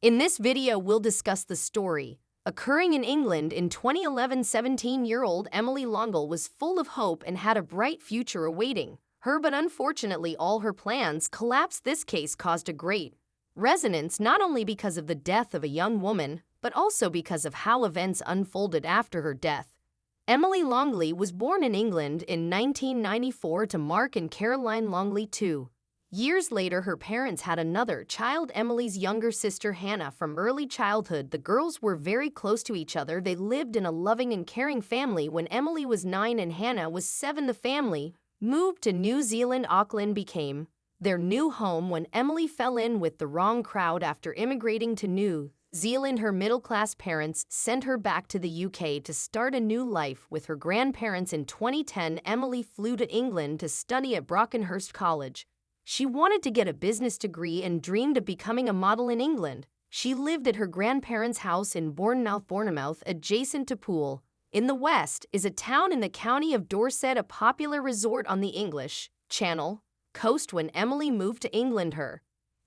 In this video, we'll discuss the story. Occurring in England in 2011, 17-year-old Emily Longle was full of hope and had a bright future awaiting her, but unfortunately all her plans collapsed. This case caused a great resonance not only because of the death of a young woman, but also because of how events unfolded after her death. Emily Longley was born in England in 1994 to Mark and Caroline Longley II. Years later, her parents had another child, Emily's younger sister Hannah. From early childhood, the girls were very close to each other. They lived in a loving and caring family. When Emily was 9 and Hannah was 7, the family moved to New Zealand. Auckland became their new home when Emily fell in with the wrong crowd after immigrating to New Zealand. Her middle-class parents sent her back to the UK to start a new life with her grandparents. In 2010, Emily flew to England to study at Brockenhurst College. She wanted to get a business degree and dreamed of becoming a model in England. She lived at her grandparents' house in Bournemouth, adjacent to Poole. In the west is a town in the county of Dorset, a popular resort on the English Channel coast. When Emily moved to England, her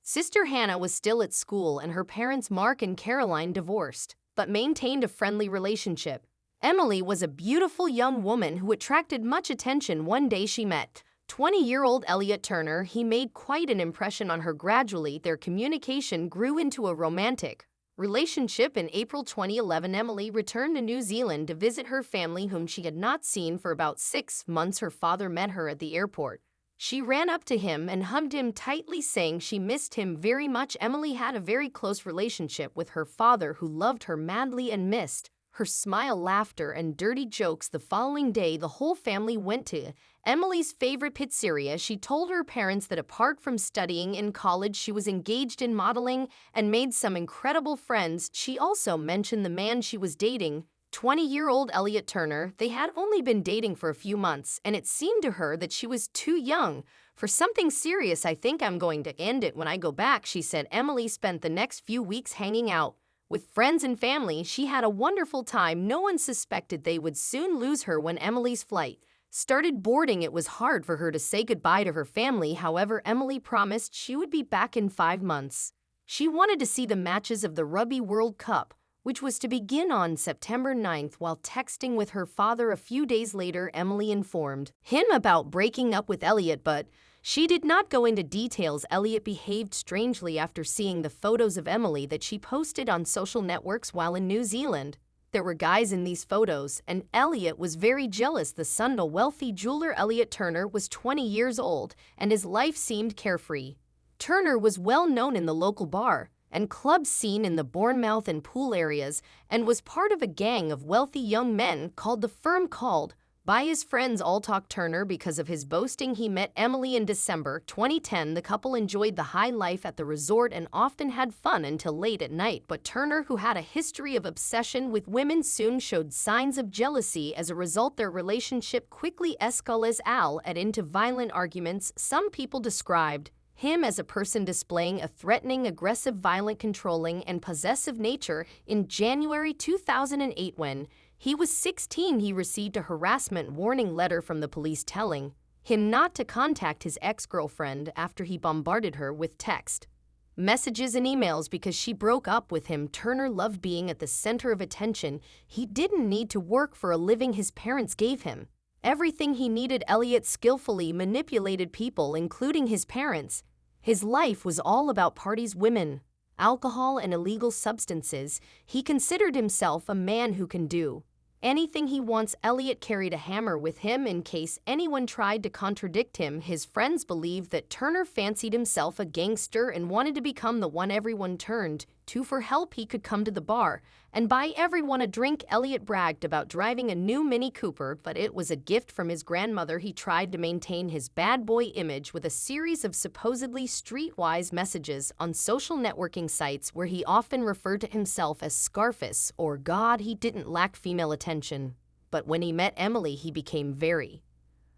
sister Hannah was still at school and her parents Mark and Caroline divorced, but maintained a friendly relationship. Emily was a beautiful young woman who attracted much attention. One day she met 20-year-old Elliot Turner. He made quite an impression on her. Gradually, their communication grew into a romantic relationship. In April 2011, Emily returned to New Zealand to visit her family, whom she had not seen for about 6 months. Her father met her at the airport. She ran up to him and hugged him tightly, saying she missed him very much. Emily had a very close relationship with her father, who loved her madly and missed her smile, laughter, and dirty jokes. The following day, the whole family went to Emily's favorite pizzeria. She told her parents that apart from studying in college, she was engaged in modeling and made some incredible friends. She also mentioned the man she was dating, 20-year-old Elliot Turner. They had only been dating for a few months, and it seemed to her that she was too young for something serious. "I think I'm going to end it when I go back," she said. Emily spent the next few weeks hanging out with friends and family. She had a wonderful time. No one suspected they would soon lose her. When Emily's flight started boarding, it was hard for her to say goodbye to her family. However, Emily promised she would be back in 5 months. She wanted to see the matches of the Rugby World Cup, which was to begin on September 9th. While texting with her father a few days later, Emily informed him about breaking up with Elliot, but she did not go into details. Elliot behaved strangely after seeing the photos of Emily that she posted on social networks while in New Zealand. There were guys in these photos, and Elliot was very jealous. The son of a wealthy jeweler, Elliot Turner, was 20 years old, and his life seemed carefree. Turner was well known in the local bar and club scene in the Bournemouth and Poole areas, and was part of a gang of wealthy young men called the Firm. Called by his friends all talk Turner because of his boasting. He met Emily in December 2010. The couple enjoyed the high life at the resort and often had fun until late at night, but Turner, who had a history of obsession with women, soon showed signs of jealousy. As a result, their relationship quickly escalated into violent arguments. Some people described him as a person displaying a threatening, aggressive, violent, controlling, and possessive nature. In January 2008, when he was 16, he received a harassment warning letter from the police telling him not to contact his ex-girlfriend after he bombarded her with text messages and emails because she broke up with him. Turner loved being at the center of attention. He didn't need to work for a living. His parents gave him everything he needed. Elliot skillfully manipulated people, including his parents. His life was all about parties, women, alcohol, and illegal substances. He considered himself a man who can do anything he wants. Elliot carried a hammer with him in case anyone tried to contradict him. His friends believed that Turner fancied himself a gangster and wanted to become the one everyone turned to for help. He could come to the bar and buy everyone a drink. Elliot bragged about driving a new Mini Cooper, but it was a gift from his grandmother. He tried to maintain his bad boy image with a series of supposedly streetwise messages on social networking sites where he often referred to himself as Scarface or God. He didn't lack female attention, but when he met Emily, he became very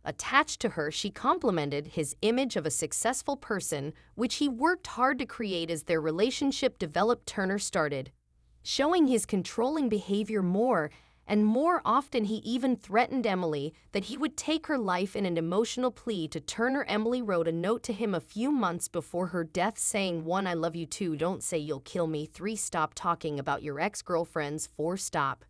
attached to her. She complimented his image of a successful person, which he worked hard to create. As their relationship developed, Turner started showing his controlling behavior more and more often he even threatened Emily that he would take her life in an emotional plea to Turner. Emily wrote a note to him a few months before her death saying, 1. I love you. 2. Don't say you'll kill me. 3. Stop talking about your ex-girlfriends. 4. Stop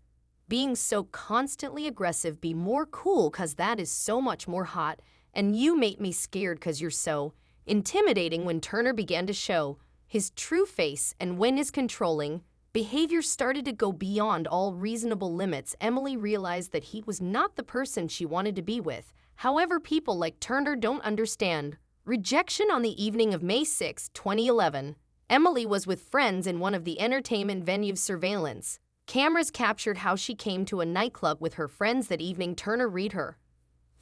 being so constantly aggressive. Be more cool, cause that is so much more hot, and you make me scared cause you're so intimidating. When Turner began to show his true face and when his controlling behavior started to go beyond all reasonable limits, Emily realized that he was not the person she wanted to be with. However, people like Turner don't understand rejection. On the evening of May 6, 2011, Emily was with friends in one of the entertainment venues. Surveillance cameras captured how she came to a nightclub with her friends that evening. Turner read her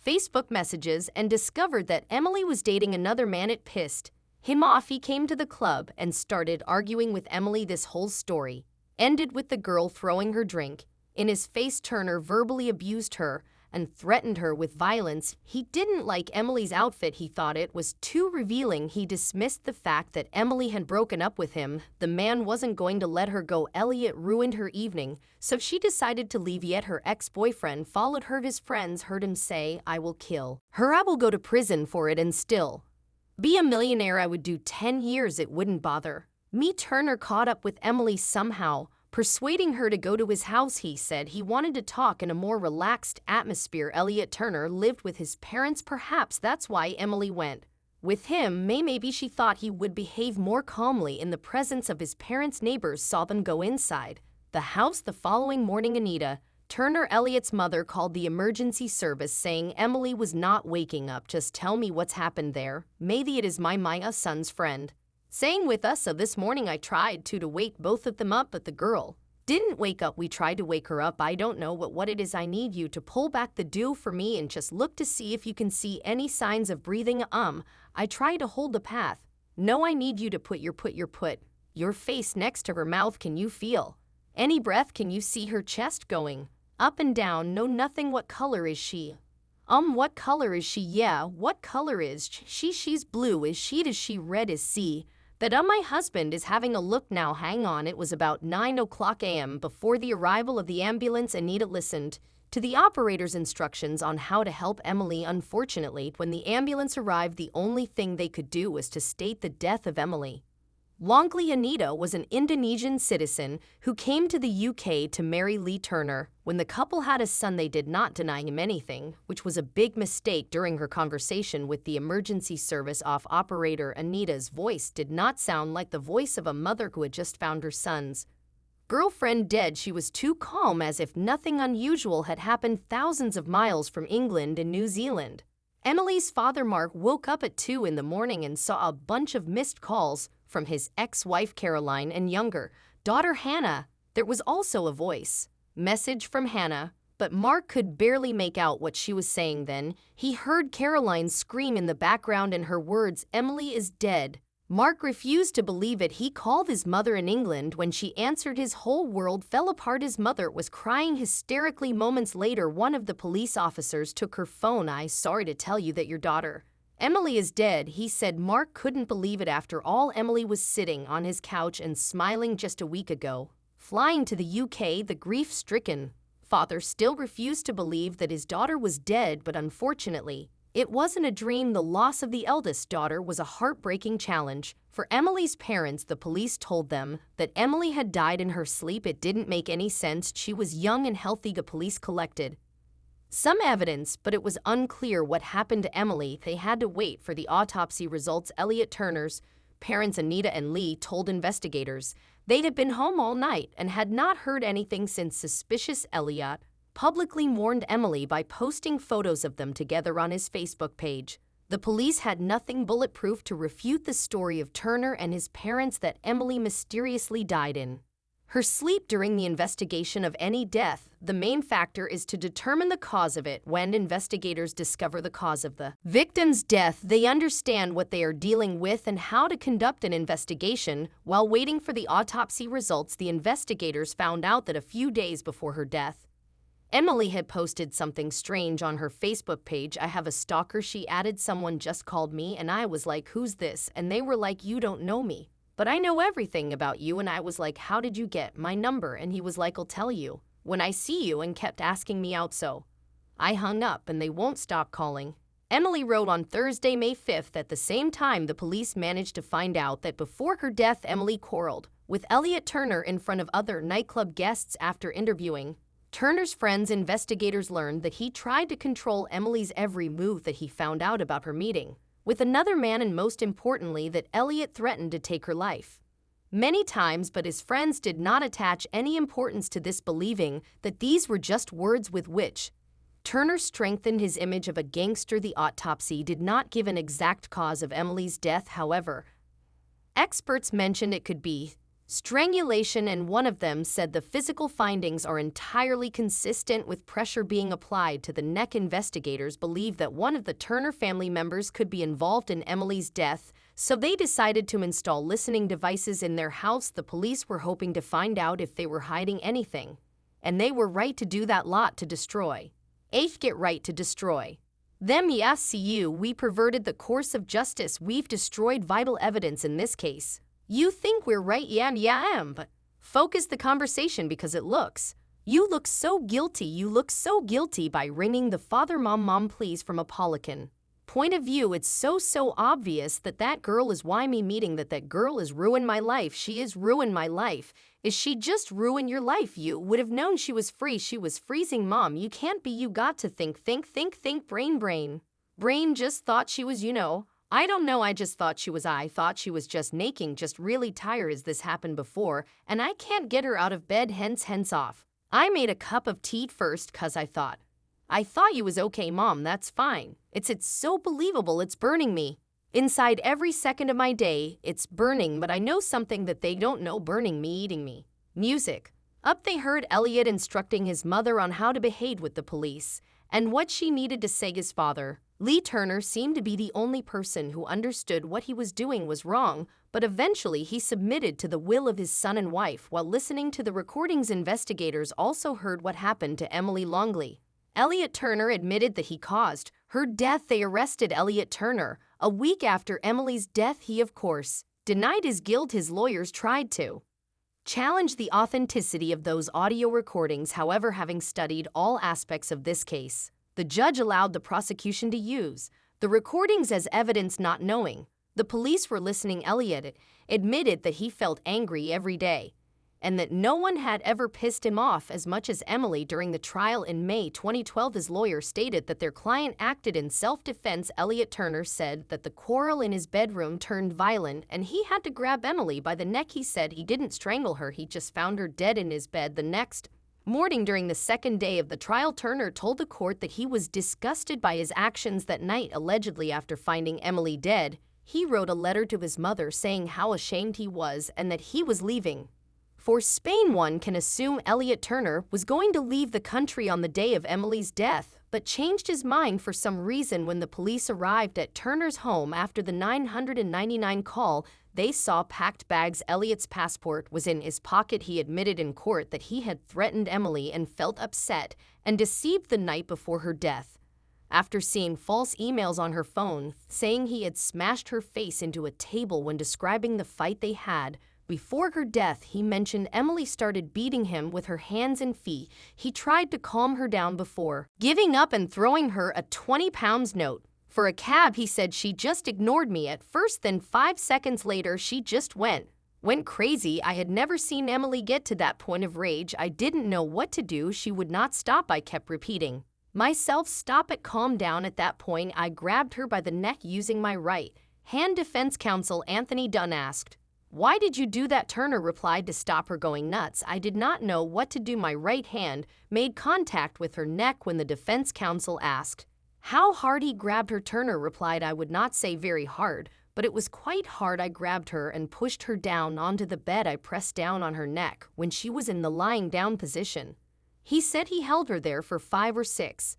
Facebook messages and discovered that Emily was dating another man. It pissed him off. He came to the club and started arguing with Emily. This whole story ended with the girl throwing her drink in his face. Turner verbally abused her and threatened her with violence. He didn't like Emily's outfit. He thought it was too revealing. He dismissed the fact that Emily had broken up with him. The man wasn't going to let her go. Elliot ruined her evening, so she decided to leave. Yet her ex-boyfriend followed her. His friends heard him say, I will kill her. I will go to prison for it and still be a millionaire. I would do 10 years. It wouldn't bother me. Turner caught up with Emily somehow, persuading her to go to his house. He said he wanted to talk in a more relaxed atmosphere. Elliot Turner lived with his parents. Perhaps that's why Emily went with him. Maybe she thought he would behave more calmly in the presence of his parents. Neighbors saw them go inside the house the following morning. Anita, Turner, Elliot's mother, called the emergency service saying Emily was not waking up. Just tell me what's happened there. Maybe it is my son's friend saying with us. So this morning I tried to wake both of them up, but the girl didn't wake up. We tried to wake her up. I don't know what it is. I need you to pull back the dew for me and just look to see if you can see any signs of breathing. I try to hold the path. No, I need you to put your face next to her mouth. Can you feel any breath? Can you see her chest going up and down? No, nothing. What color is she? What color is she? Yeah, what color is she? She's blue. Is she red? Is she? That my husband is having a look now. Hang on. It was about 9:00 a.m. before the arrival of the ambulance. Anita listened to the operator's instructions on how to help Emily. Unfortunately, when the ambulance arrived, the only thing they could do was to state the death of Emily Longley. Anita was an Indonesian citizen who came to the UK to marry Lee Turner. When the couple had a son, they did not deny him anything, which was a big mistake. During her conversation with the emergency service operator, Anita's voice did not sound like the voice of a mother who had just found her son's girlfriend dead. She was too calm, as if nothing unusual had happened thousands of miles from England and New Zealand. Emily's father, Mark, woke up at 2 in the morning and saw a bunch of missed calls from his ex-wife Caroline and younger daughter Hannah. There was also a voice message from Hannah, but Mark could barely make out what she was saying. Then he heard Caroline scream in the background, and her words, Emily is dead. Mark refused to believe it. He called his mother in England. When she answered, his whole world fell apart. His mother was crying hysterically. Moments later, one of the police officers took her phone. I'm sorry to tell you that your daughter Emily is dead, he said. Mark couldn't believe it. After all, Emily was sitting on his couch and smiling just a week ago. Flying to the UK, the grief-stricken father still refused to believe that his daughter was dead, but unfortunately, it wasn't a dream. The loss of the eldest daughter was a heartbreaking challenge for Emily's parents. The police told them that Emily had died in her sleep. It didn't make any sense. She was young and healthy. The police collected some evidence, but it was unclear what happened to Emily. They had to wait for the autopsy results. Elliot Turner's parents, Anita and Lee, told investigators they'd have been home all night and had not heard anything since. Suspicious Elliot publicly mourned Emily by posting photos of them together on his Facebook page. The police had nothing bulletproof to refute the story of Turner and his parents that Emily mysteriously died in her sleep. During the investigation of any death, the main factor is to determine the cause of it. When investigators discover the cause of the victim's death, they understand what they are dealing with and how to conduct an investigation. While waiting for the autopsy results, the investigators found out that a few days before her death, Emily had posted something strange on her Facebook page. I have a stalker, she added. Someone just called me and I was like, who's this? And they were like, you don't know me, but I know everything about you. And I was like, how did you get my number? And he was like, I'll tell you when I see you and kept asking me out so. I hung up and they won't stop calling. Emily wrote on Thursday, May 5th. At the same time, the police managed to find out that before her death, Emily quarreled with Elliot Turner in front of other nightclub guests after interviewing Turner's friends. Investigators learned that he tried to control Emily's every move, that he found out about her meeting with another man, and most importantly, that Elliot threatened to take her life many times, but his friends did not attach any importance to this, believing that these were just words with which Turner strengthened his image of a gangster. The autopsy did not give an exact cause of Emily's death, however. Experts mentioned it could be strangulation, and one of them said the physical findings are entirely consistent with pressure being applied to the neck. Investigators believe that one of the Turner family members could be involved in Emily's death, so they decided to install listening devices in their house. The police were hoping to find out if they were hiding anything, and they were right to do that. Lot to destroy. Get right to destroy. Them, yes, see you. We perverted the course of justice. We've destroyed vital evidence in this case. You think we're right? Yeah, I am, but focus the conversation because it looks. You look so guilty. You look so guilty by ringing the father. Mom, please. From a Polican point of view, it's so obvious that that girl is why me meeting that girl is ruined my life. She is ruined my life. Is she just ruin your life? You would have known she was free. She was freezing. Mom, you can't be. You got to think. Brain just thought she was, I don't know. I thought she was just naking, just really tired. As this happened before, and I can't get her out of bed. Hence off. I made a cup of tea first cause I thought you was okay. Mom, that's fine. It's so believable. It's burning me inside every second of my day. It's burning, but I know something that they don't know. Burning me, eating me. Music. Up they heard Elliot instructing his mother on how to behave with the police and what she needed to say. His father, Lee Turner, seemed to be the only person who understood what he was doing was wrong, but eventually he submitted to the will of his son and wife. While listening to the recordings, investigators also heard what happened to Emily Longley. Elliot Turner admitted that he caused her death. They arrested Elliot Turner a week after Emily's death. He, of course, denied his guilt. His lawyers tried to challenge the authenticity of those audio recordings. However, having studied all aspects of this case, the judge allowed the prosecution to use the recordings as evidence. Not knowing the police were listening, Elliot admitted that he felt angry every day and that no one had ever pissed him off as much as Emily. During the trial in May 2012, his lawyer stated that their client acted in self-defense. Elliot Turner said that the quarrel in his bedroom turned violent and he had to grab Emily by the neck. He said he didn't strangle her, he just found her dead in his bed. The next morning, during the second day of the trial, Turner told the court that he was disgusted by his actions that night. Allegedly, after finding Emily dead, he wrote a letter to his mother saying how ashamed he was and that he was leaving for Spain. One can assume Elliot Turner was going to leave the country on the day of Emily's death, but changed his mind for some reason. When the police arrived at Turner's home after the 999 call, they saw packed bags. Elliot's passport was in his pocket. He admitted in court that he had threatened Emily and felt upset and deceived the night before her death after seeing false emails on her phone saying he had smashed her face into a table. When describing the fight they had before her death, he mentioned Emily started beating him with her hands and feet. He tried to calm her down before giving up and throwing her a 20-pound note for a cab. He said she just ignored me at first, then 5 seconds later she just went crazy. I had never seen Emily get to that point of rage. I didn't know what to do. She would not stop. I kept repeating myself, stop it, calm down. At that point, I grabbed her by the neck using my right hand. Defense counsel Anthony Dunn asked, "Why did you do that?" Turner replied, "To stop her going nuts. I did not know what to do." My right hand made contact with her neck. When the defense counsel asked how hard he grabbed her, Turner replied, "I would not say very hard, but it was quite hard. I grabbed her and pushed her down onto the bed. I pressed down on her neck when she was in the lying down position." He said he held her there for 5 or 6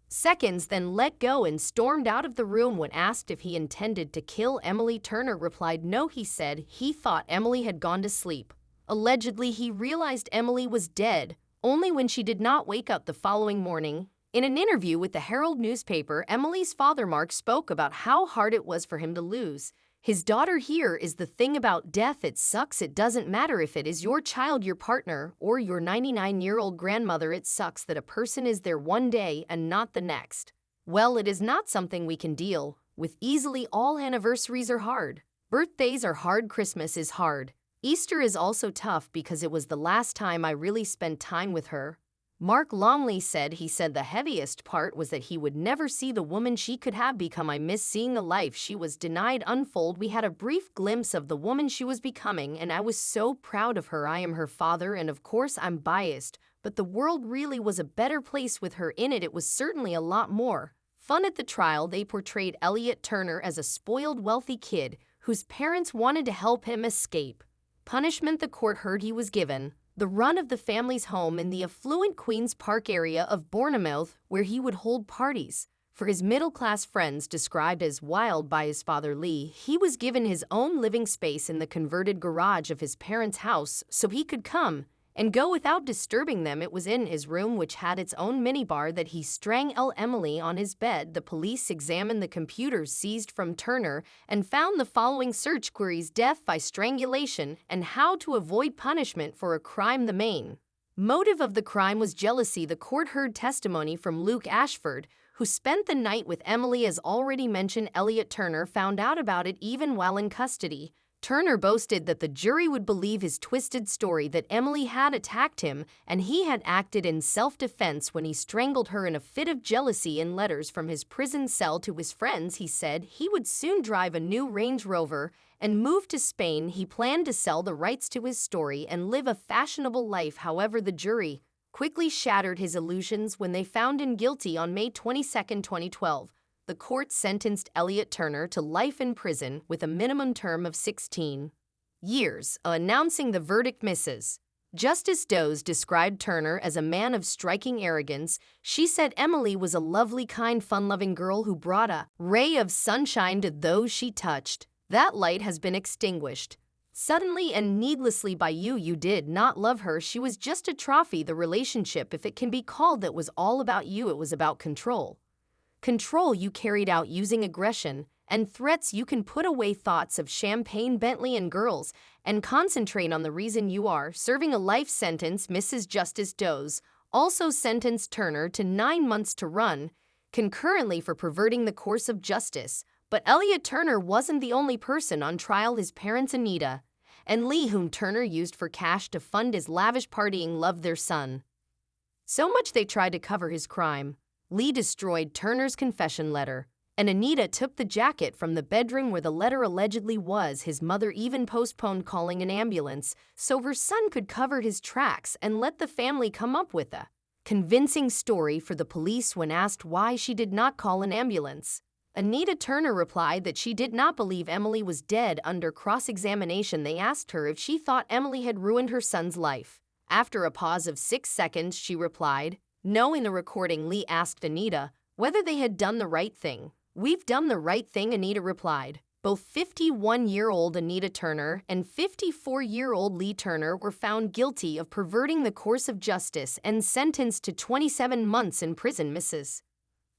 seconds, then let go and stormed out of the room. When asked if he intended to kill Emily, Turner replied no. He said he thought Emily had gone to sleep. Allegedly, he realized Emily was dead only when she did not wake up the following morning. In an interview with the Herald newspaper, Emily's father Mark spoke about how hard it was for him to lose His daughter here is the thing about death, it sucks. It doesn't matter if it is your child, your partner, or your 99-year-old grandmother. It sucks that a person is there one day and not the next. Well, it is not something we can deal with easily. All anniversaries are hard. Birthdays are hard. Christmas is hard. Easter is also tough because it was the last time I really spent time with her. Mark Longley said he said the heaviest part was that he would never see the woman she could have become. I miss seeing the life she was denied unfold. We had a brief glimpse of the woman she was becoming, and I was so proud of her. I am her father, and of course I'm biased, but the world really was a better place with her in it. It was certainly a lot more fun. At the trial, they portrayed Elliot Turner as a spoiled, wealthy kid whose parents wanted to help him escape punishment. The court heard he was given the run of the family's home in the affluent Queen's Park area of Bournemouth, where he would hold parties for his middle-class friends, described as wild by his father Lee. He was given his own living space in the converted garage of his parents' house so he could come and go without disturbing them. It was in his room, which had its own minibar, that he strangled Emily on his bed. The police examined the computers seized from Turner and found the following search queries: death by strangulation and how to avoid punishment for a crime. The main motive of the crime was jealousy. The court heard testimony from Luke Ashford, who spent the night with Emily. As already mentioned, Elliot Turner found out about it even while in custody. Turner boasted that the jury would believe his twisted story that Emily had attacked him and he had acted in self-defense when he strangled her in a fit of jealousy. In letters from his prison cell to his friends, he said he would soon drive a new Range Rover and move to Spain. He planned to sell the rights to his story and live a fashionable life. However, the jury quickly shattered his illusions when they found him guilty on May 22, 2012. The court sentenced Elliot Turner to life in prison with a minimum term of 16 years. Announcing the verdict, Mrs. Justice Does described Turner as a man of striking arrogance. She said Emily was a lovely, kind, fun-loving girl who brought a ray of sunshine to those she touched. That light has been extinguished suddenly and needlessly by you. You did not love her. She was just a trophy. The relationship, if it can be called that, was all about you. It was about control. Control you carried out using aggression and threats. You can put away thoughts of champagne, Bentley, and girls and concentrate on the reason you are serving a life sentence. Mrs. Justice Does also sentenced Turner to 9 months to run concurrently for perverting the course of justice. But Elliot Turner wasn't the only person on trial. His parents, Anita and Lee, whom Turner used for cash to fund his lavish partying, loved their son so much they tried to cover his crime. Lee destroyed Turner's confession letter, and Anita took the jacket from the bedroom where the letter allegedly was. His mother even postponed calling an ambulance so her son could cover his tracks and let the family come up with a convincing story for the police. When asked why she did not call an ambulance, Anita Turner replied that she did not believe Emily was dead. Under cross-examination, they asked her if she thought Emily had ruined her son's life. After a pause of 6 seconds, she replied, "No." In the recording, Lee asked Anita whether they had done the right thing. "We've done the right thing," Anita replied. Both 51-year-old Anita Turner and 54-year-old Lee Turner were found guilty of perverting the course of justice and sentenced to 27 months in prison. Mrs.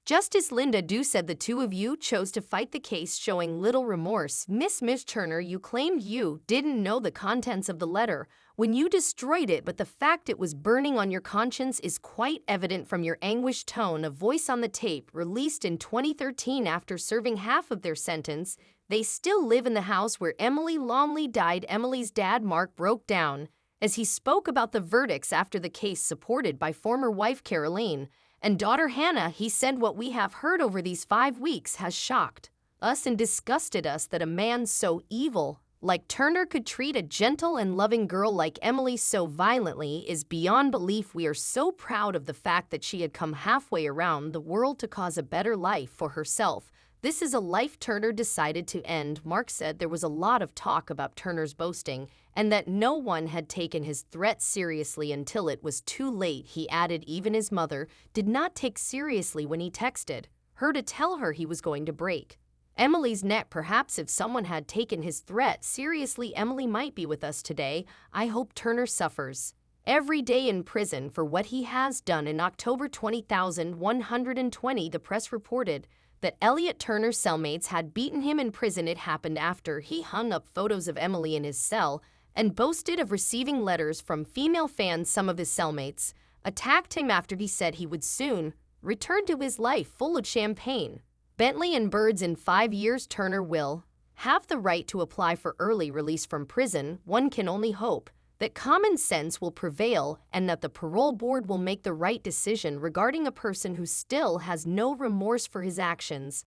Justice Linda Dew said the two of you chose to fight the case, showing little remorse. Miss Turner, you claimed you didn't know the contents of the letter when you destroyed it, but the fact it was burning on your conscience is quite evident from your anguished tone of voice on the tape released in 2013. After serving half of their sentence, they still live in the house where Emily Longley died. Emily's dad, Mark, broke down as he spoke about the verdicts after the case, supported by former wife Caroline and daughter Hannah. He said, "What we have heard over these 5 weeks has shocked us and disgusted us, that a man so evil like Turner could treat a gentle and loving girl like Emily so violently is beyond belief. We are so proud of the fact that she had come halfway around the world to cause a better life for herself. This is a life Turner decided to end." Mark said there was a lot of talk about Turner's boasting and that no one had taken his threats seriously until it was too late. He added even his mother did not take seriously when he texted her to tell her he was going to break Emily's neck. Perhaps if someone had taken his threat seriously, Emily might be with us today. I hope Turner suffers every day in prison for what he has done. In October 2020, the press reported that Elliot Turner's cellmates had beaten him in prison. It happened after he hung up photos of Emily in his cell and boasted of receiving letters from female fans. Some of his cellmates attacked him after he said he would soon return to his life full of champagne, Bentley, and birds. In 5 years, Turner will have the right to apply for early release from prison. One can only hope that common sense will prevail and that the parole board will make the right decision regarding a person who still has no remorse for his actions.